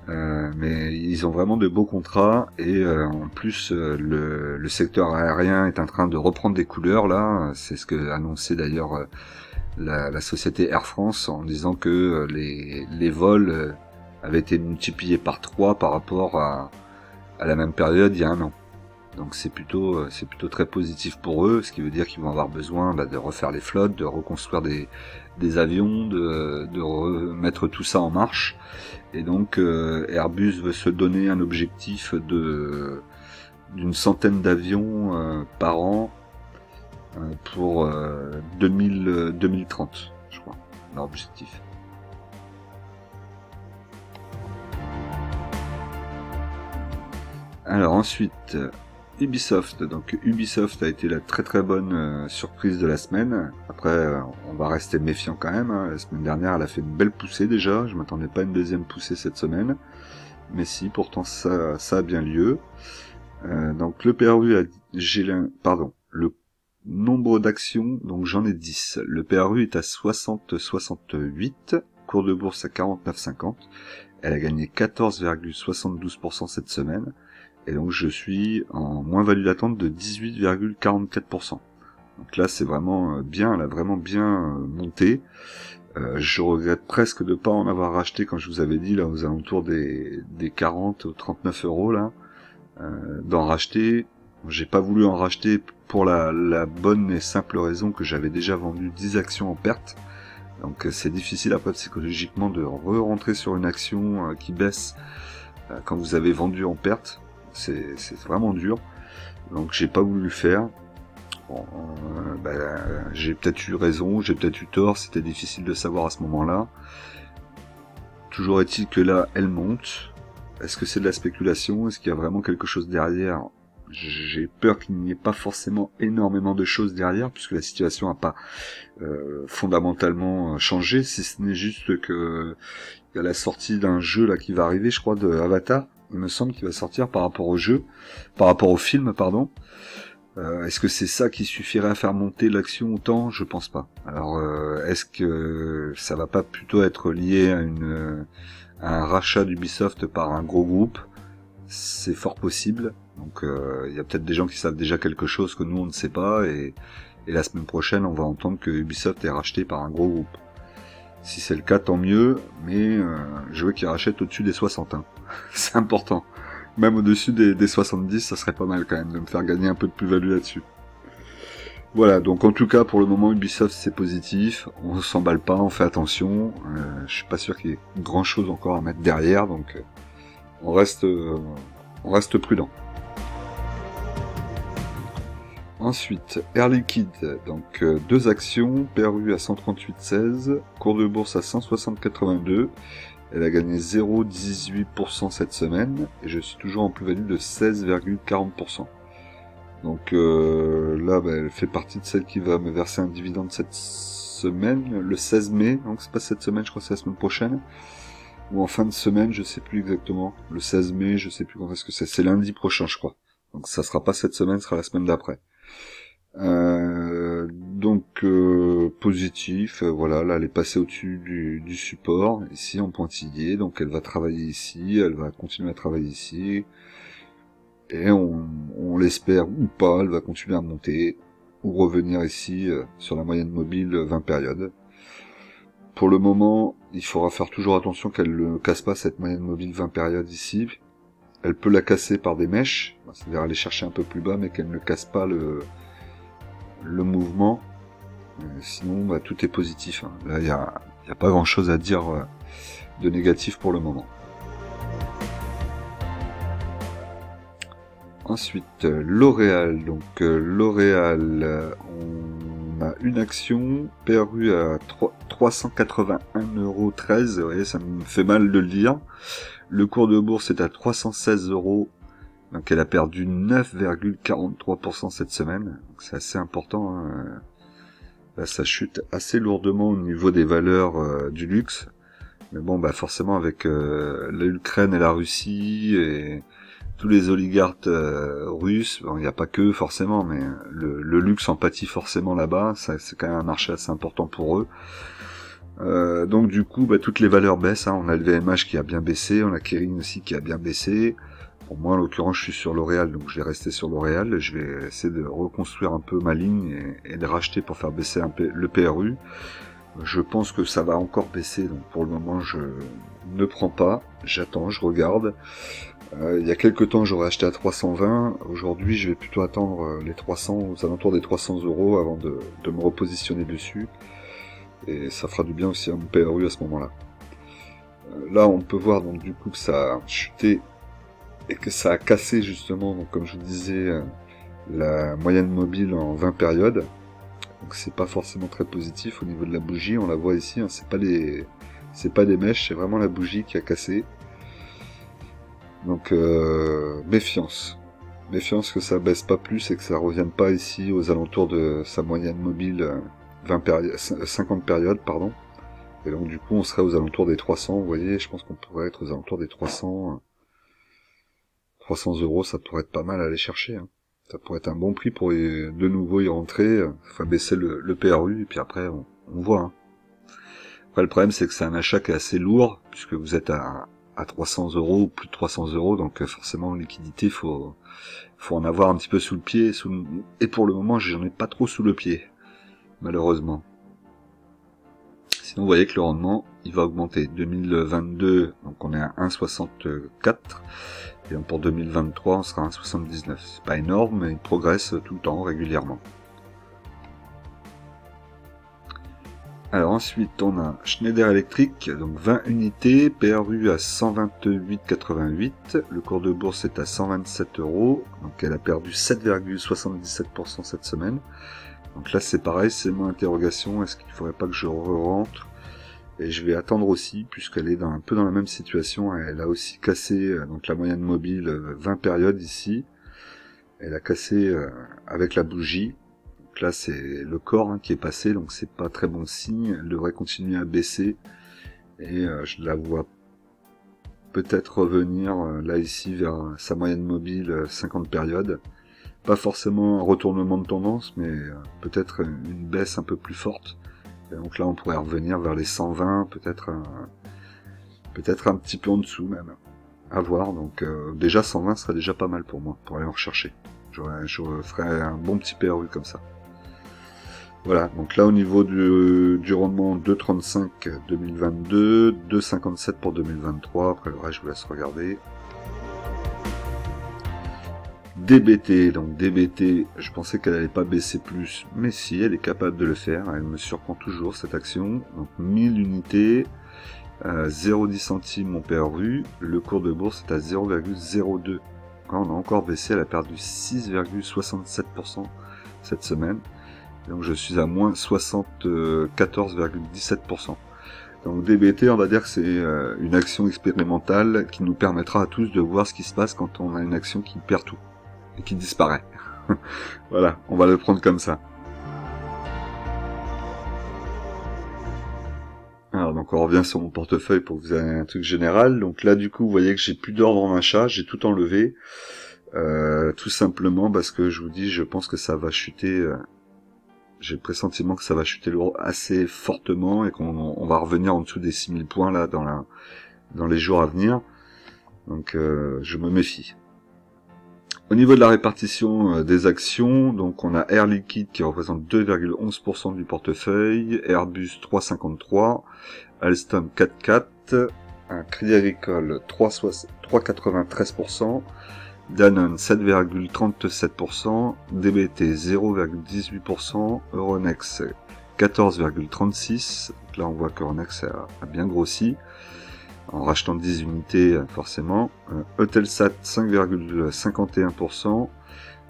Mais ils ont vraiment de beaux contrats et en plus le secteur aérien est en train de reprendre des couleurs là. C'est ce que annonçait d'ailleurs la société Air France en disant que les vols avaient été multipliés par 3 par rapport à la même période il y a un an. Donc c'est plutôt très positif pour eux, ce qui veut dire qu'ils vont avoir besoin de refaire les flottes, de reconstruire des avions, de remettre tout ça en marche. Et donc Airbus veut se donner un objectif d'une centaine d'avions par an pour 2030, je crois, leur objectif. Alors ensuite, Ubisoft. Donc Ubisoft a été la très très bonne surprise de la semaine. Après, on va rester méfiant quand même, hein. La semaine dernière, elle a fait une belle poussée déjà. Je m'attendais pas à une deuxième poussée cette semaine. Mais si, pourtant ça a bien lieu. Donc le PRU le nombre d'actions, donc j'en ai 10. Le PRU est à 60,68, cours de bourse à 49,50. Elle a gagné 14,72% cette semaine. Et donc je suis en moins-value d'attente de 18,44%. Donc là c'est vraiment bien, elle a vraiment bien monté. Je regrette presque de pas en avoir racheté quand je vous avais dit là aux alentours des 40 ou 39 euros là. D'en racheter. J'ai pas voulu en racheter pour la bonne et simple raison que j'avais déjà vendu 10 actions en perte. Donc c'est difficile après psychologiquement de re-rentrer sur une action qui baisse quand vous avez vendu en perte. C'est vraiment dur. Donc j'ai pas voulu le faire. Bon, j'ai peut-être eu raison, j'ai peut-être eu tort, c'était difficile de savoir à ce moment-là. Toujours est-il que là, elle monte. Est-ce que c'est de la spéculation? Est-ce qu'il y a vraiment quelque chose derrière? J'ai peur qu'il n'y ait pas forcément énormément de choses derrière, puisque la situation n'a pas fondamentalement changé, si ce n'est juste que il y a la sortie d'un jeu là qui va arriver, je crois, de Avatar. Il me semble qu'il va sortir par rapport au film, pardon. Est-ce que c'est ça qui suffirait à faire monter l'action autant? Je pense pas. Alors, est-ce que ça va pas plutôt être lié à un rachat d'Ubisoft par un gros groupe? C'est fort possible. Donc, il y a peut-être des gens qui savent déjà quelque chose que nous on ne sait pas, et la semaine prochaine on va entendre que Ubisoft est racheté par un gros groupe. Si c'est le cas, tant mieux, mais je veux qu'ils rachètent au-dessus des 60, hein. C'est important. Même au-dessus des 70, ça serait pas mal quand même de me faire gagner un peu de plus-value là-dessus. Voilà, donc en tout cas pour le moment Ubisoft c'est positif, on s'emballe pas, on fait attention, je suis pas sûr qu'il y ait grand chose encore à mettre derrière, donc on reste prudent. Ensuite, Air Liquide, donc 2 actions, PRU à 138,16, cours de bourse à 160,82, elle a gagné 0,18% cette semaine, et je suis toujours en plus-value de 16,40%. Donc là, elle fait partie de celle qui va me verser un dividende cette semaine, le 16 mai, donc c'est pas cette semaine, je crois que c'est la semaine prochaine, ou en fin de semaine, je sais plus exactement, le 16 mai, je sais plus quand est-ce que c'est lundi prochain, je crois. Donc ça sera pas cette semaine, ce sera la semaine d'après. Donc positif, voilà, là elle est passée au-dessus du support, ici en pointillé, donc elle va travailler ici, elle va continuer à travailler ici, et on l'espère ou pas, elle va continuer à monter, ou revenir ici sur la moyenne mobile 20 périodes. Pour le moment, il faudra faire toujours attention qu'elle ne casse pas cette moyenne mobile 20 périodes ici. Elle peut la casser par des mèches, c'est-à-dire aller chercher un peu plus bas, mais qu'elle ne casse pas mouvement. Sinon, bah, tout est positif. Hein. Là, il y a pas grand-chose à dire de négatif pour le moment. Ensuite, L'Oréal. Donc, L'Oréal, on a une action PRU à 381,13 €. Vous voyez, ça me fait mal de le dire. Le cours de bourse est à 316 €. Donc, elle a perdu 9,43% cette semaine. C'est assez important. Hein. Là, ça chute assez lourdement au niveau des valeurs du luxe. Mais bon, bah forcément avec l'Ukraine et la Russie et tous les oligarques russes, bon, il n'y a pas que forcément, mais le luxe en pâtit forcément là-bas. C'est quand même un marché assez important pour eux. Donc du coup, bah, toutes les valeurs baissent. Hein. On a le VMH qui a bien baissé, on a Kering aussi qui a bien baissé. Pour moi, en l'occurrence, je suis sur L'Oréal, donc je vais rester sur L'Oréal. Je vais essayer de reconstruire un peu ma ligne et de racheter pour faire baisser le PRU. Je pense que ça va encore baisser, donc pour le moment, je ne prends pas. J'attends, je regarde. Il y a quelques temps, j'aurais acheté à 320. Aujourd'hui, je vais plutôt attendre les 300, aux alentours des 300 € avant de me repositionner dessus. Et ça fera du bien aussi à mon PRU à ce moment-là. Là, on peut voir donc du coup que ça a chuté et que ça a cassé justement, donc comme je vous disais, la moyenne mobile en 20 périodes. Donc c'est pas forcément très positif au niveau de la bougie, on la voit ici, hein, c'est pas des mèches, c'est vraiment la bougie qui a cassé. Donc méfiance que ça baisse pas plus et que ça revienne pas ici aux alentours de sa moyenne mobile 50 périodes, pardon. Et donc du coup on serait aux alentours des 300, vous voyez, je pense qu'on pourrait être aux alentours des 300 €, ça pourrait être pas mal à aller chercher. Hein. Ça pourrait être un bon prix pour de nouveau y rentrer, faire baisser le PRU, et puis après on voit. Hein. Après le problème c'est que c'est un achat qui est assez lourd, puisque vous êtes à 300 € ou plus de 300 €, donc forcément en liquidité faut en avoir un petit peu sous le pied, et pour le moment j'en ai pas trop sous le pied, malheureusement. Sinon vous voyez que le rendement il va augmenter. 2022, donc on est à 1,64, et pour 2023 on sera à 1,79. C'est pas énorme, mais il progresse tout le temps, régulièrement. Alors ensuite on a Schneider Electric, donc 20 unités, PRU à 128,88, le cours de bourse est à 127 €, donc elle a perdu 7,77% cette semaine. Donc là c'est pareil, c'est mon interrogation, est-ce qu'il ne faudrait pas que je rentre? Et je vais attendre aussi, puisqu'elle est un peu dans la même situation, elle a aussi cassé donc la moyenne mobile 20 périodes ici, elle a cassé avec la bougie. Donc là c'est le corps qui est passé, donc c'est pas très bon signe, elle devrait continuer à baisser, et je la vois peut-être revenir là ici vers sa moyenne mobile 50 périodes. Pas forcément un retournement de tendance, mais peut-être une baisse un peu plus forte. Et donc là on pourrait revenir vers les 120, peut-être un petit peu en dessous même. À voir, donc déjà 120 serait déjà pas mal pour moi, pour aller en rechercher. Je ferais un bon petit PRU comme ça. Voilà, donc là au niveau du rendement 2,35 2022, 2,57 pour 2023, après le reste je vous laisse regarder. DBT, donc DBT, je pensais qu'elle allait pas baisser plus, mais si, elle est capable de le faire, elle me surprend toujours cette action. Donc 1000 unités, 0,10 centimes mon PRU, le cours de bourse est à 0,02. On a encore baissé, elle a perdu 6,67% cette semaine. Donc je suis à moins 74,17%. Donc DBT, on va dire que c'est une action expérimentale qui nous permettra à tous de voir ce qui se passe quand on a une action qui perd tout et qui disparaît. Voilà, on va le prendre comme ça. Alors donc on revient sur mon portefeuille pour que vous ayez un truc général. Donc là du coup vous voyez que j'ai plus d'ordre en achat, j'ai tout enlevé. Tout simplement parce que je vous dis, je pense que ça va chuter. J'ai le pressentiment que ça va chuter assez fortement et qu'on va revenir en dessous des 6000 points là dans les jours à venir. Donc je me méfie. Au niveau de la répartition des actions, donc on a Air Liquide qui représente 2,11% du portefeuille, Airbus 3,53, Alstom 4,4, un Crédit Agricole 3,93%, Danone 7,37%, DBT 0,18%, Euronext 14,36%. Donc là on voit qu'Euronext a bien grossi en rachetant 10 unités forcément. Eutelsat 5,51%,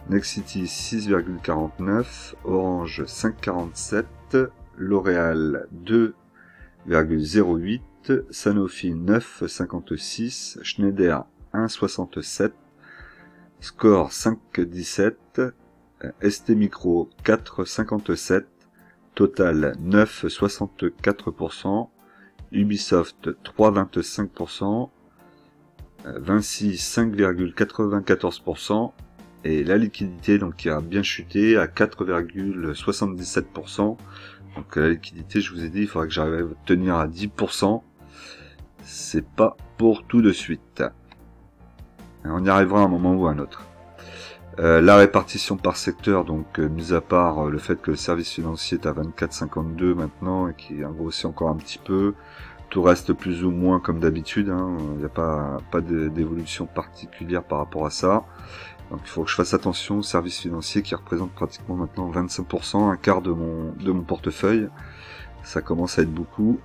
Nexity 6,49%, Orange 5,47%, L'Oréal 2,08%, Sanofi 9,56%, Schneider 1,67%, Score 5,17%, ST Micro 4,57%, Total 9,64%, Ubisoft 3,25%, Vinci 5,94%, et la liquidité donc qui a bien chuté à 4,77%. Donc la liquidité, je vous ai dit, il faudrait que j'arrive à tenir à 10%. C'est pas pour tout de suite. On y arrivera à un moment ou à un autre. La répartition par secteur, donc mis à part le fait que le service financier est à 24,52 maintenant et qui a grossi encore un petit peu, tout reste plus ou moins comme d'habitude, hein. Il n'y a pas d'évolution particulière par rapport à ça. Donc il faut que je fasse attention au service financier qui représente pratiquement maintenant 25%, un quart de mon portefeuille. Ça commence à être beaucoup,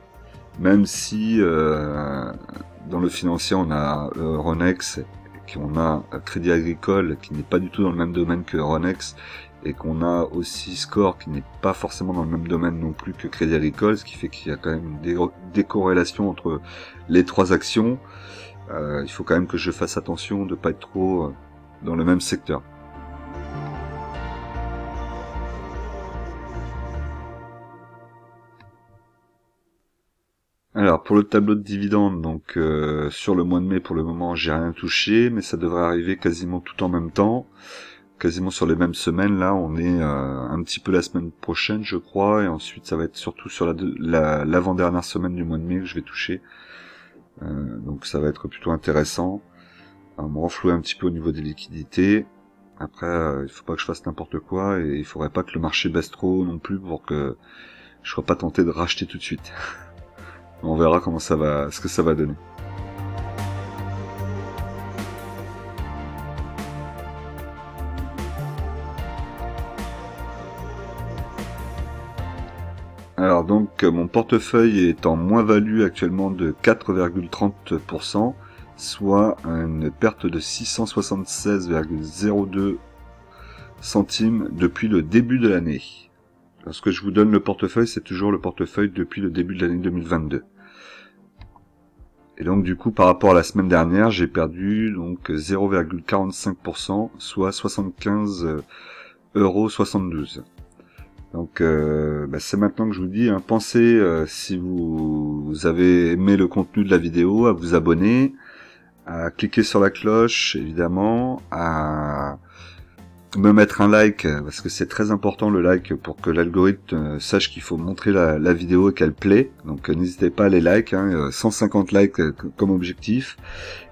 même si dans le financier on a Euronext, qu'on a Crédit Agricole qui n'est pas du tout dans le même domaine que Euronext, et qu'on a aussi Score qui n'est pas forcément dans le même domaine non plus que Crédit Agricole, ce qui fait qu'il y a quand même une décorrélation entre les trois actions. Il faut quand même que je fasse attention de ne pas être trop dans le même secteur. Alors pour le tableau de dividendes, donc sur le mois de mai pour le moment j'ai rien touché, mais ça devrait arriver quasiment tout en même temps, quasiment sur les mêmes semaines. Là on est un petit peu la semaine prochaine je crois, et ensuite ça va être surtout sur l'avant-dernière semaine du mois de mai que je vais toucher. Donc ça va être plutôt intéressant. On me renflouer un petit peu au niveau des liquidités. Après il faut pas que je fasse n'importe quoi, et il faudrait pas que le marché baisse trop non plus pour que je sois pas tenté de racheter tout de suite. On verra comment ça va, ce que ça va donner. Alors donc mon portefeuille est en moins-value actuellement de 4,30%, soit une perte de 676,02 centimes depuis le début de l'année. Lorsque je vous donne le portefeuille, c'est toujours le portefeuille depuis le début de l'année 2022. Et donc du coup, par rapport à la semaine dernière, j'ai perdu donc 0,45%, soit 75,72 €. Donc c'est maintenant que je vous dis, hein, pensez, si vous avez aimé le contenu de la vidéo, à vous abonner, à cliquer sur la cloche, évidemment, à me mettre un like, parce que c'est très important le like pour que l'algorithme sache qu'il faut montrer la vidéo et qu'elle plaît. Donc n'hésitez pas à les like, hein, 150 likes comme objectif.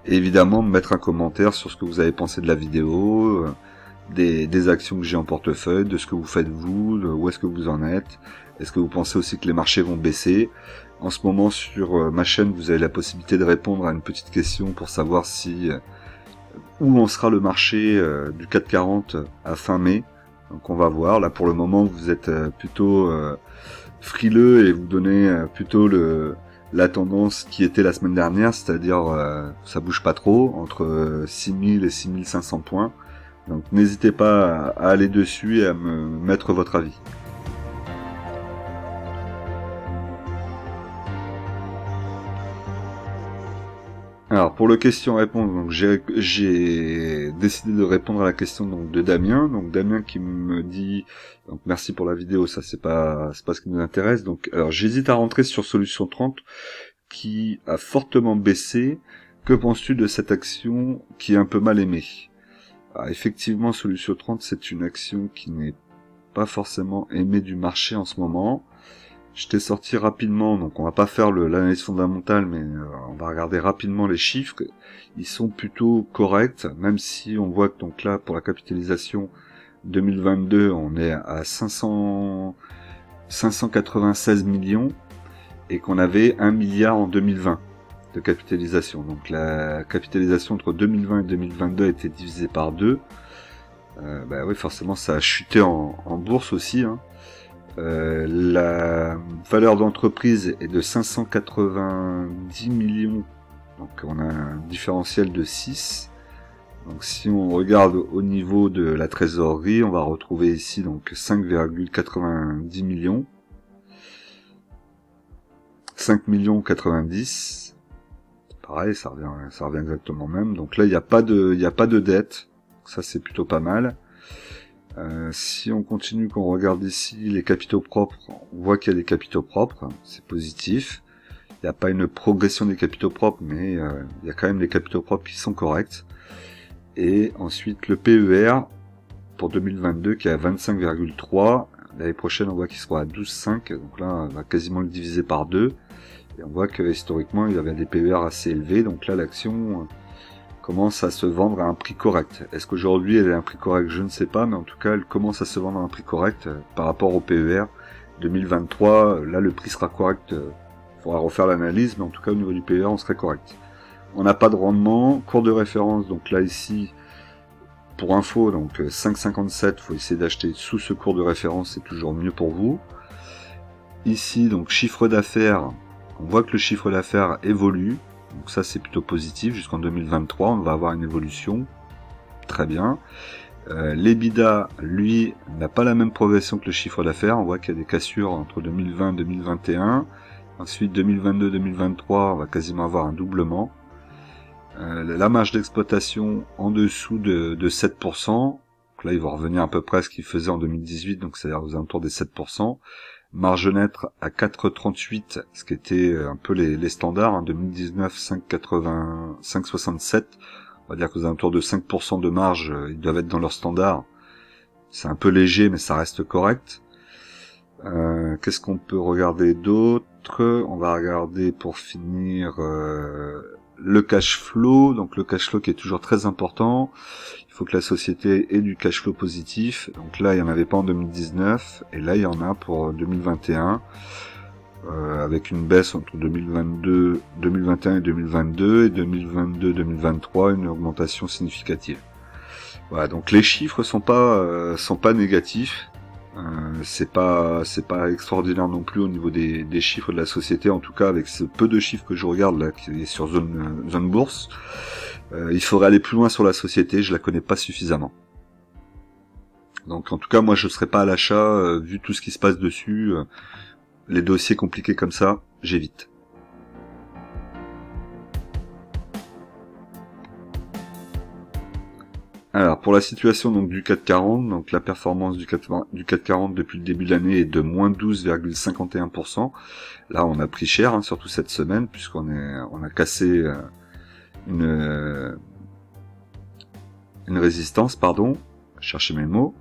Et évidemment me mettre un commentaire sur ce que vous avez pensé de la vidéo, des actions que j'ai en portefeuille, de ce que vous faites vous, où est-ce que vous en êtes. Est-ce que vous pensez aussi que les marchés vont baisser? En ce moment sur ma chaîne vous avez la possibilité de répondre à une petite question pour savoir si où en sera le marché du CAC 40 à fin mai. Donc on va voir. Là pour le moment vous êtes plutôt frileux et vous donnez plutôt la tendance qui était la semaine dernière, c'est-à-dire ça bouge pas trop, entre 6000 et 6500 points. Donc n'hésitez pas à aller dessus et à me mettre votre avis. Alors pour le question-réponse, donc j'ai décidé de répondre à la question donc de Damien. Donc Damien qui me dit donc merci pour la vidéo, ça c'est pas ce qui nous intéresse. Donc alors j'hésite à rentrer sur Solution 30 qui a fortement baissé. Que penses-tu de cette action qui est un peu mal aimée? Alors, effectivement, Solution 30 c'est une action qui n'est pas forcément aimée du marché en ce moment. Je t'ai sorti rapidement, donc on va pas faire l'analyse fondamentale, mais on va regarder rapidement les chiffres. Ils sont plutôt corrects, même si on voit que donc là, pour la capitalisation 2022, on est à 596 millions, et qu'on avait 1 milliard en 2020. de capitalisation. Donc la capitalisation entre 2020 et 2022 a été divisée par 2. Bah oui, forcément ça a chuté en bourse aussi, hein. La valeur d'entreprise est de 590 millions, donc on a un différentiel de 6. Donc si on regarde au niveau de la trésorerie, on va retrouver ici donc 5,90 millions. 5 millions 90. Pareil, ça revient exactement même. Donc là, il n'y a pas de dette. Ça, c'est plutôt pas mal. Si on continue, qu'on regarde ici les capitaux propres, on voit qu'il y a des capitaux propres. C'est positif. Il n'y a pas une progression des capitaux propres, mais il y a quand même des capitaux propres qui sont corrects. Et ensuite, le PER pour 2022 qui est à 25,3. L'année prochaine, on voit qu'il sera à 12,5. Donc là, on va quasiment le diviser par 2. Et on voit que historiquement, il y avait des PER assez élevés. Donc là, l'action commence à se vendre à un prix correct. Est-ce qu'aujourd'hui, elle est à un prix correct? Je ne sais pas. Mais en tout cas, elle commence à se vendre à un prix correct par rapport au PER 2023. Là, le prix sera correct. Il faudra refaire l'analyse. Mais en tout cas, au niveau du PER, on serait correct. On n'a pas de rendement. Cours de référence. Donc là, ici, pour info, donc 5,57. Il faut essayer d'acheter sous ce cours de référence. C'est toujours mieux pour vous. Ici, donc chiffre d'affaires. On voit que le chiffre d'affaires évolue, donc ça c'est plutôt positif, jusqu'en 2023 on va avoir une évolution, très bien. L'EBITDA, lui, n'a pas la même progression que le chiffre d'affaires, on voit qu'il y a des cassures entre 2020 et 2021, ensuite 2022-2023 on va quasiment avoir un doublement. La marge d'exploitation en dessous de 7%, donc là il va revenir à peu près à ce qu'il faisait en 2018, donc c'est-à-dire aux alentours des 7%. Marge nette à 4,38, ce qui était un peu les standards, hein, 2019 5,80, 5,67, on va dire qu'aux alentours de 5% de marge, ils doivent être dans leur standard. C'est un peu léger, mais ça reste correct. Qu'est-ce qu'on peut regarder d'autre? On va regarder pour finir le cash flow, donc le cash flow qui est toujours très important. Il faut que la société ait du cash flow positif, donc là il n'y en avait pas en 2019, et là il y en a pour 2021, avec une baisse entre 2021 et 2022, et 2022-2023 une augmentation significative. Voilà, donc les chiffres sont pas négatifs, c'est pas extraordinaire non plus au niveau des chiffres de la société, en tout cas avec ce peu de chiffres que je regarde là, qui est sur zone bourse. Il faudrait aller plus loin sur la société, je la connais pas suffisamment. Donc en tout cas moi je serais pas à l'achat, vu tout ce qui se passe dessus, les dossiers compliqués comme ça, j'évite. Alors pour la situation donc du CAC 40, donc la performance du CAC 40 depuis le début de l'année est de moins 12,51%. Là on a pris cher, hein, surtout cette semaine, puisqu'on a cassé une résistance, pardon, chercher mes mots.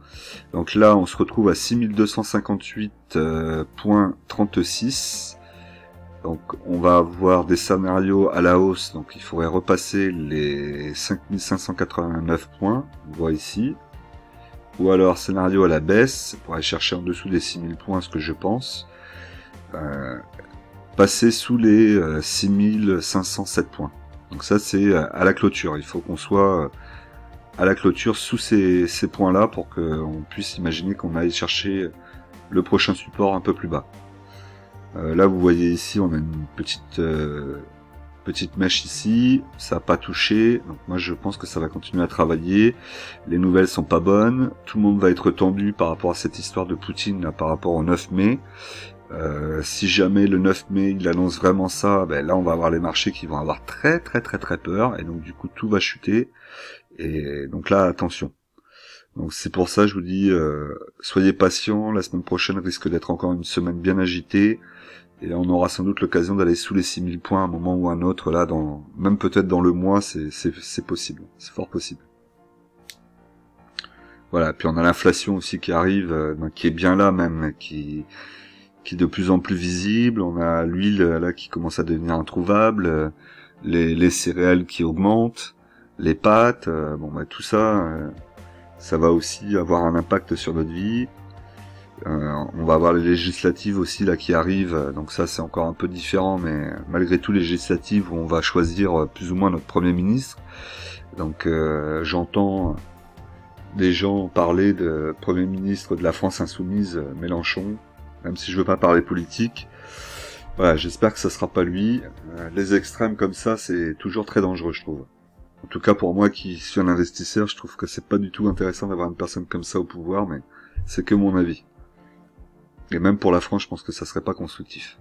Donc là on se retrouve à 6258,36. Donc on va avoir des scénarios à la hausse, donc il faudrait repasser les 5589 points, on voit ici. Ou alors scénario à la baisse, pour aller chercher en dessous des 6000 points, ce que je pense. Passer sous les 6507 points. Donc ça c'est à la clôture, il faut qu'on soit à la clôture sous ces points-là pour qu'on puisse imaginer qu'on aille chercher le prochain support un peu plus bas. Là vous voyez ici on a une petite mèche ici, ça n'a pas touché, donc moi je pense que ça va continuer à travailler, les nouvelles sont pas bonnes, tout le monde va être tendu par rapport à cette histoire de Poutine là, par rapport au 9 mai. Si jamais le 9 mai il annonce vraiment ça, ben là on va avoir les marchés qui vont avoir très peur, et donc du coup tout va chuter, et donc là attention. Donc c'est pour ça je vous dis, soyez patients, la semaine prochaine risque d'être encore une semaine bien agitée, et on aura sans doute l'occasion d'aller sous les 6000 points à un moment ou à un autre, là, même peut-être dans le mois, c'est possible, c'est fort possible. Voilà, puis on a l'inflation aussi qui arrive, qui est bien là même, qui est de plus en plus visible, on a l'huile là qui commence à devenir introuvable, les céréales qui augmentent, les pâtes, bon bah tout ça, ça va aussi avoir un impact sur notre vie. On va avoir les législatives aussi là qui arrivent, donc ça c'est encore un peu différent, mais malgré tout les législatives où on va choisir plus ou moins notre Premier ministre. Donc j'entends des gens parler de Premier ministre de la France insoumise, Mélenchon, même si je veux pas parler politique. Voilà, j'espère que ça sera pas lui. Les extrêmes comme ça, c'est toujours très dangereux, je trouve. En tout cas pour moi qui suis un investisseur, je trouve que c'est pas du tout intéressant d'avoir une personne comme ça au pouvoir, mais c'est que mon avis. Et même pour la France, je pense que ça serait pas constructif.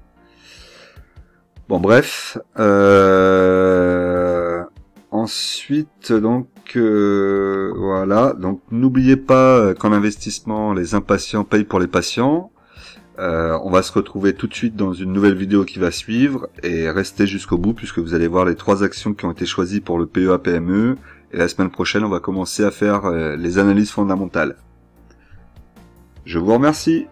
Bon, bref. Ensuite, donc, voilà. Donc, n'oubliez pas qu'en investissement, les impatients payent pour les patients. On va se retrouver tout de suite dans une nouvelle vidéo qui va suivre. Et restez jusqu'au bout, puisque vous allez voir les 3 actions qui ont été choisies pour le PEA-PME. Et la semaine prochaine, on va commencer à faire les analyses fondamentales. Je vous remercie.